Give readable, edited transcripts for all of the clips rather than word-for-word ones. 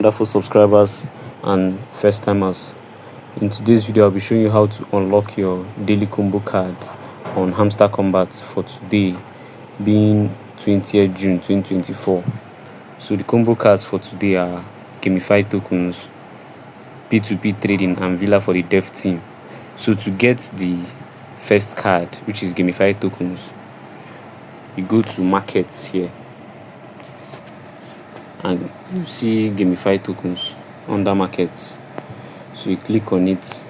Wonderful subscribers and first timers. In today's video, I'll be showing you how to unlock your daily combo cards on Hamster Kombat for today, being 20th June 2024. So the combo cards for today are gamified tokens, P2P trading, and Villa for the dev team. So to get the first card, which is gamified tokens, you go to markets here and you see gamified tokens under markets. So you click on it.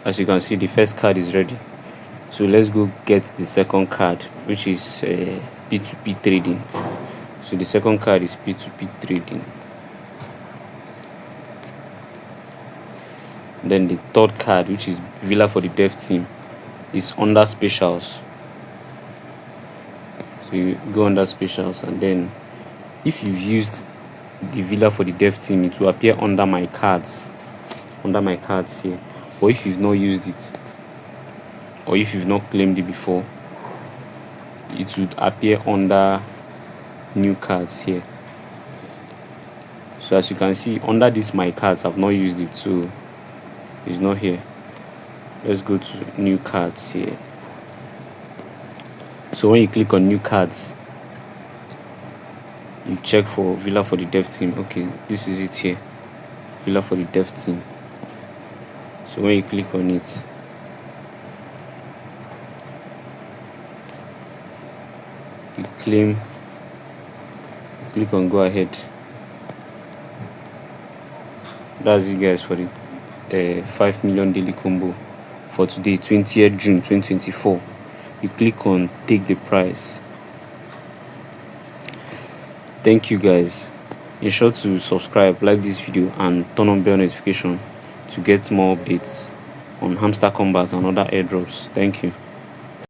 As you can see, the first card is ready. So let's go get the second card, which is P2P trading. So the second card is P2P trading. Then the third card, which is Villa for the dev team, is under specials. So you go under specials, and then if you've used the Villa for the dev team, it will appear under my cards here. Or if you've not used it, or if you've not claimed it before, it would appear under new cards here. So as you can see, under this my cards, I've not used it, so it's not here. Let's go to new cards here. So when you click on new cards, you check for Villa for the dev team. Okay, this is it here, Villa for the dev team. So when you click on it, you click on go ahead. That's it, guys, for the 5 million daily combo for today, 20th June 2024. You click on take the prize. Thank you, guys. Ensure to subscribe, like this video, and turn on bell notification to get more updates on Hamster Kombat and other airdrops. Thank you.